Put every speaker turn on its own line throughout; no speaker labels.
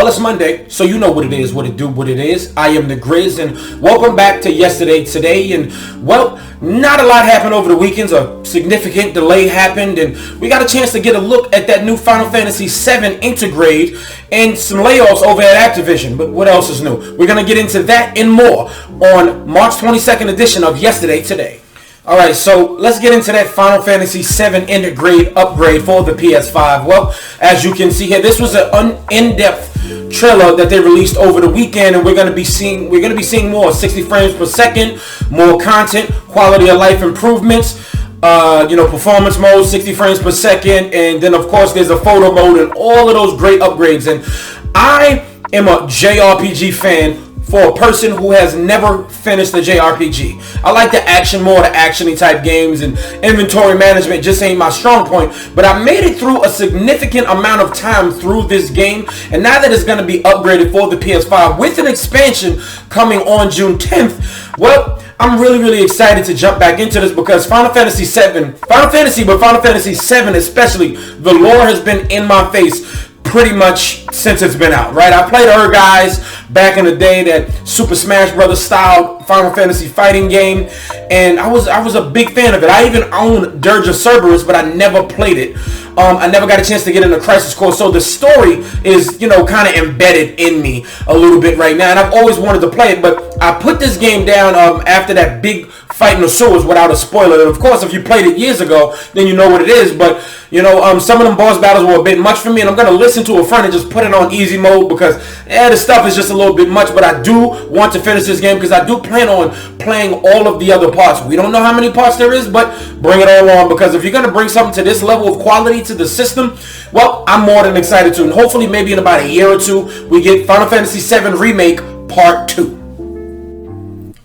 Well, it's Monday, so you know what it is, what it do, what it is. I am the Grizz, and welcome back to Yesterday Today. And, well, not a lot happened over the weekends. A significant delay happened, and we got a chance to get a look at that new Final Fantasy VII Intergrade and some layoffs over at Activision. But what else is new? We're going to get into that and more on March 22nd edition of Yesterday Today. Alright, so let's get into that Final Fantasy VII Intergrade upgrade for the PS5. Well, as you can see here, this was an in-depth trailer that they released over the weekend, and we're going to be seeing more 60 frames per second, more content, quality of life improvements, performance mode, 60 frames per second, and then of course there's a photo mode and all of those great upgrades. And I am a JRPG fan for a person who has never finished a JRPG. I like the action more, the action-y type games, and inventory management just ain't my strong point. But I made it through a significant amount of time through this game, and now that it's going to be upgraded for the PS5 with an expansion coming on June 10th, well, I'm really excited to jump back into this because Final Fantasy VII especially, the lore has been in my face pretty much since it's been out, right? I played her guys back in the day, that Super Smash Bros. Style Final Fantasy fighting game, and I was a big fan of it. I even own Dirge of Cerberus, but I never played it. I never got a chance to get into Crisis Core, so the story is, kind of embedded in me a little bit right now, and I've always wanted to play it, but I put this game down after that big fight in the sewers without a spoiler. And of course, if you played it years ago, then you know what it is, but some of them boss battles were a bit much for me, and I'm going to listen to a friend and just put it on easy mode because the stuff is just a little bit much. But I do want to finish this game because I do plan on playing all of the other parts. We don't know how many parts there is, but bring it all on, because if you're going to bring something to this level of quality to the system, well, I'm more than excited to. And hopefully maybe in about a year or two we get Final Fantasy VII Remake Part 2.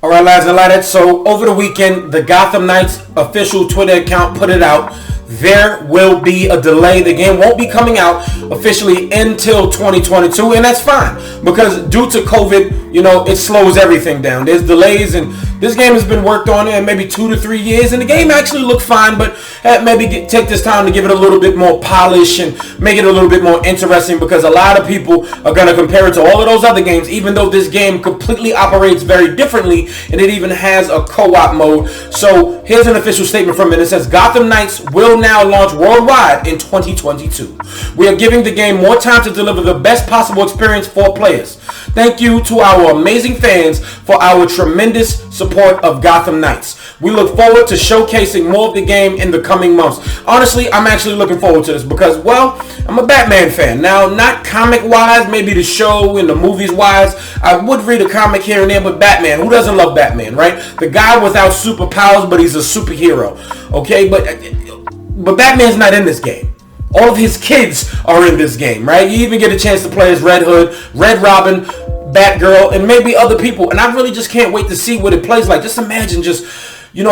Alright, lads and ladettes, so over the weekend, the Gotham Knights official Twitter account put it out. There will be a delay. The game won't be coming out officially until 2022, and that's fine, because due to COVID, it slows everything down. There's delays, and this game has been worked on in maybe 2 to 3 years, and the game actually looked fine, but take this time to give it a little bit more polish and make it a little bit more interesting, because a lot of people are going to compare it to all of those other games, even though this game completely operates very differently, and it even has a co-op mode. So here's an official statement from it. It says, Gotham Knights will now launch worldwide in 2022. We are giving the game more time to deliver the best possible experience for players. Thank you to our amazing fans for our tremendous support of Gotham Knights. We look forward to showcasing more of the game in the coming months. Honestly, I'm actually looking forward to this because, well, I'm a Batman fan. Now, not comic-wise, maybe the show and the movies-wise. I would read a comic here and there, but Batman, who doesn't love Batman, right? The guy without superpowers, but he's a superhero, okay? But Batman's not in this game. All of his kids are in this game, right? You even get a chance to play as Red Hood, Red Robin, Batgirl, and maybe other people. And I really just can't wait to see what it plays like. Just imagine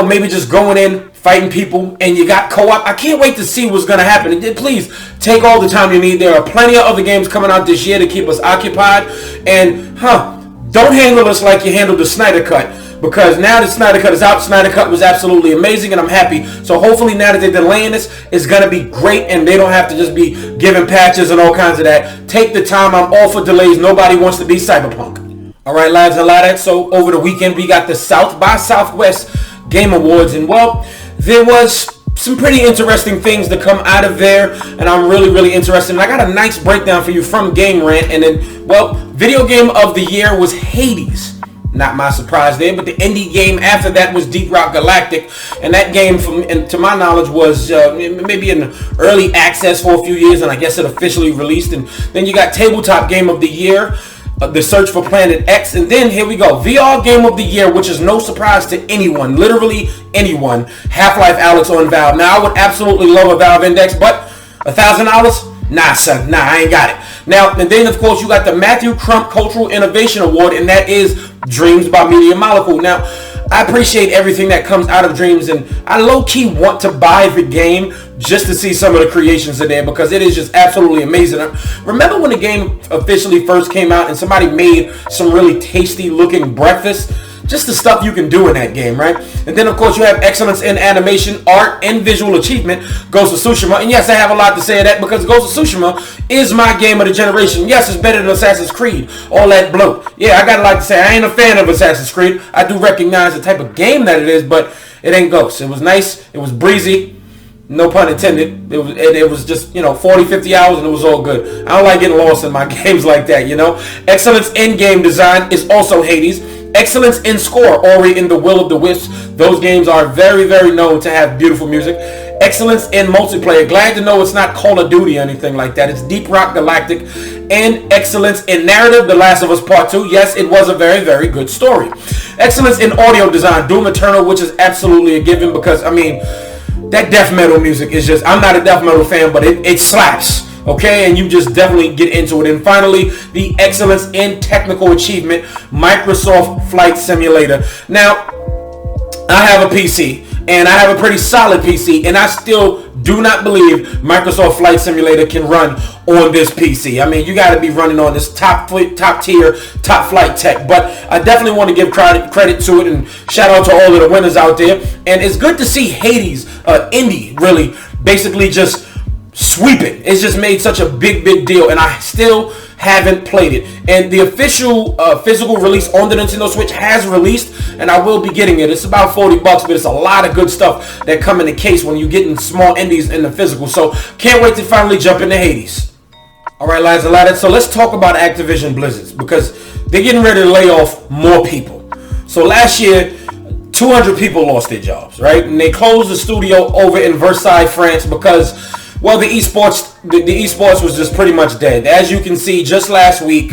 maybe just going in, fighting people, and you got co-op. I can't wait to see what's going to happen. And please, take all the time you need. There are plenty of other games coming out this year to keep us occupied. And, don't handle us like you handled the Snyder Cut. Because now the Snyder Cut is out. Snyder Cut was absolutely amazing, and I'm happy. So hopefully now that they're delaying this, it's going to be great, and they don't have to just be giving patches and all kinds of that. Take the time. I'm all for delays. Nobody wants to be Cyberpunk. Alright, lads and ladettes, so over the weekend we got the South by Southwest Game Awards, and well, there was some pretty interesting things to come out of there, and I'm really interested. And I got a nice breakdown for you from Game Rant. And then, well, video game of the year was Hades. Not my surprise there, but the indie game after that was Deep Rock Galactic, and that game, to my knowledge, was maybe in early access for a few years, and I guess it officially released. And then you got Tabletop Game of the Year, The Search for Planet X, and then here we go, VR Game of the Year, which is no surprise to anyone, literally anyone, Half-Life Alyx on Valve. Now, I would absolutely love a Valve Index, but $1,000? Nah, son, I ain't got it. Now, and then, of course, you got the Matthew Crump Cultural Innovation Award, and that is Dreams by Media Molecule. Now, I appreciate everything that comes out of Dreams, and I low-key want to buy the game just to see some of the creations in there, because it is just absolutely amazing. Remember when the game officially first came out and somebody made some really tasty-looking breakfast? just the stuff you can do in that game, right? And then, of course, you have excellence in animation, art, and visual achievement, Ghost of Tsushima. And yes, I have a lot to say of that because Ghost of Tsushima is my game of the generation. Yes, it's better than Assassin's Creed, all that bloat. Yeah, I got a lot to say. I ain't a fan of Assassin's Creed. I do recognize the type of game that it is, but it ain't Ghost. It was nice. It was breezy. No pun intended. It was just, 40, 50 hours and it was all good. I don't like getting lost in my games like that, Excellence in game design is also Hades. Excellence in score, Ori and the Will of the Wisps. Those games are very, very known to have beautiful music. Excellence in multiplayer. Glad to know it's not Call of Duty or anything like that. It's Deep Rock Galactic. And excellence in narrative, The Last of Us Part 2. Yes, it was a very, very good story. Excellence in audio design, Doom Eternal, which is absolutely a given because, that death metal music is just, I'm not a death metal fan, but it slaps, okay? And you just definitely get into it. And finally, the excellence in technical achievement, Microsoft Flight Simulator. Now, I have a PC, and I have a pretty solid PC, and I still do not believe Microsoft Flight Simulator can run on this PC. You got to be running on this top tier, top flight tech. But I definitely want to give credit to it and shout out to all of the winners out there. And it's good to see Hades, indie, really, basically just sweep it. It's just made such a big deal, and I still haven't played it. And the official physical release on the Nintendo Switch has released, and I will be getting it. It's about $40, but it's a lot of good stuff that come in the case when you're getting small indies in the physical. So can't wait to finally jump into Hades. All right, lads and lads. So let's talk about Activision Blizzard because they're getting ready to lay off more people. So last year, 200 people lost their jobs, right? And they closed the studio over in Versailles, France because, well, the esports was just pretty much dead. As you can see, just last week,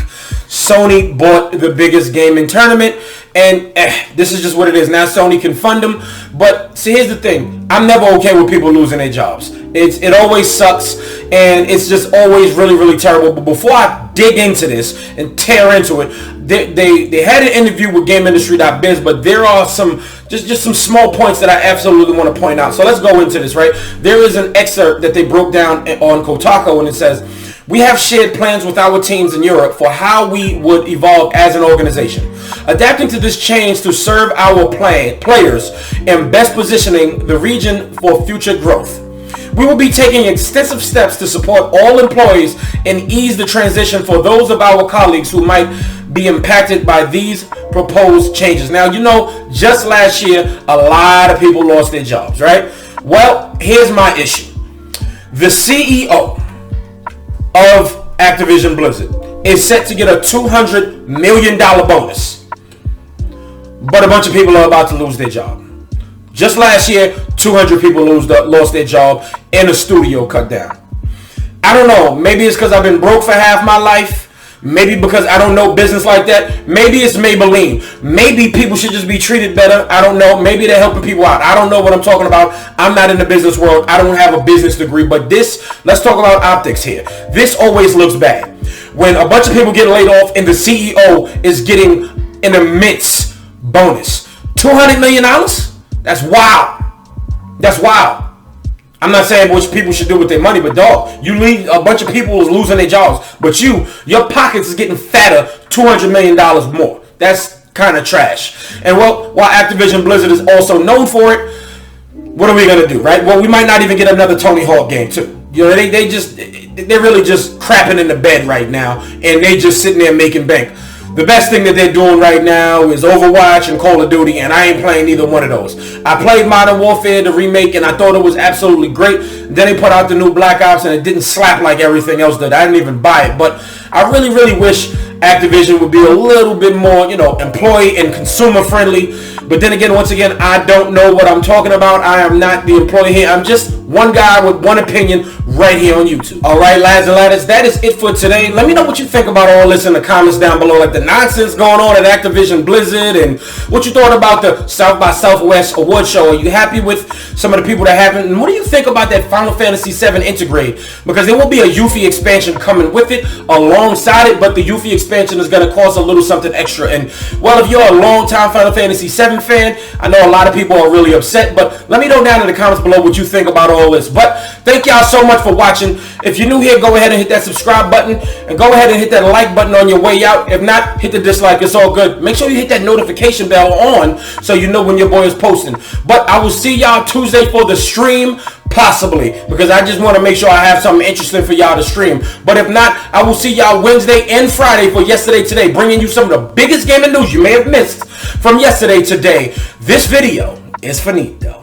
Sony bought the biggest gaming tournament, and this is just what it is. Now Sony can fund them, but see, here's the thing. I'm never okay with people losing their jobs. It always sucks, and it's just always really, really terrible. But before I dig into this and tear into it, they had an interview with GameIndustry.biz, but there are some some small points that I absolutely want to point out. So let's go into this, right? There is an excerpt that they broke down on Kotaku, and it says, "We have shared plans with our teams in Europe for how we would evolve as an organization, adapting to this change to serve our players and best positioning the region for future growth. We will be taking extensive steps to support all employees and ease the transition for those of our colleagues who might be impacted by these proposed changes." Now, just last year, a lot of people lost their jobs, right? Well, here's my issue. The CEO of Activision Blizzard is set to get a $200 million bonus, but a bunch of people are about to lose their job. Just last year, 200 people lost their job and a studio cut down. I don't know. Maybe it's because I've been broke for half my life. Maybe because I don't know business like that. Maybe it's Maybelline. Maybe people should just be treated better. I don't know. Maybe they're helping people out. I don't know what I'm talking about. I'm not in the business world. I don't have a business degree. But let's talk about optics here. This always looks bad. When a bunch of people get laid off and the CEO is getting an immense bonus. $200 million? That's wild. That's wild. I'm not saying what people should do with their money, but dog, you leave a bunch of people losing their jobs, but your pockets is getting fatter, $200 million more. That's kind of trash. And well, while Activision Blizzard is also known for it, what are we gonna do, right? Well, we might not even get another Tony Hawk game too. They're really just crapping in the bed right now, and they just sitting there making bank. The best thing that they're doing right now is Overwatch and Call of Duty, and I ain't playing neither one of those. I played Modern Warfare, the remake, and I thought it was absolutely great. Then they put out the new Black Ops, and it didn't slap like everything else did. I didn't even buy it, but I really, really wish Activision would be a little bit more, employee and consumer friendly. But then again, once again, I don't know what I'm talking about. I am not the employee here. I'm just one guy with one opinion right here on YouTube. All right, lads and lads, that is it for today. Let me know what you think about all this in the comments down below, like the nonsense going on at Activision Blizzard and what you thought about the South by Southwest award show. Are you happy with some of the people that happened? And what do you think about that Final Fantasy VII Integrate? Because there will be a Yuffie expansion coming with it alongside it, but the Yuffie expansion is going to cost a little something extra. And well, if you're a long-time Final Fantasy VII fan, I know a lot of people are really upset, but let me know down in the comments below what you think about the whole list. But thank y'all so much for watching. If you're new here, go ahead and hit that subscribe button, and go ahead and hit that like button on your way out. If not, hit the dislike. It's all good. Make sure you hit that notification bell on so you know when your boy is posting. But I will see y'all Tuesday for the stream, possibly, because I just want to make sure I have something interesting for y'all to stream. But if not, I will see y'all Wednesday and Friday for Yesterday Today, bringing you some of the biggest gaming news you may have missed from yesterday today. This video is finito.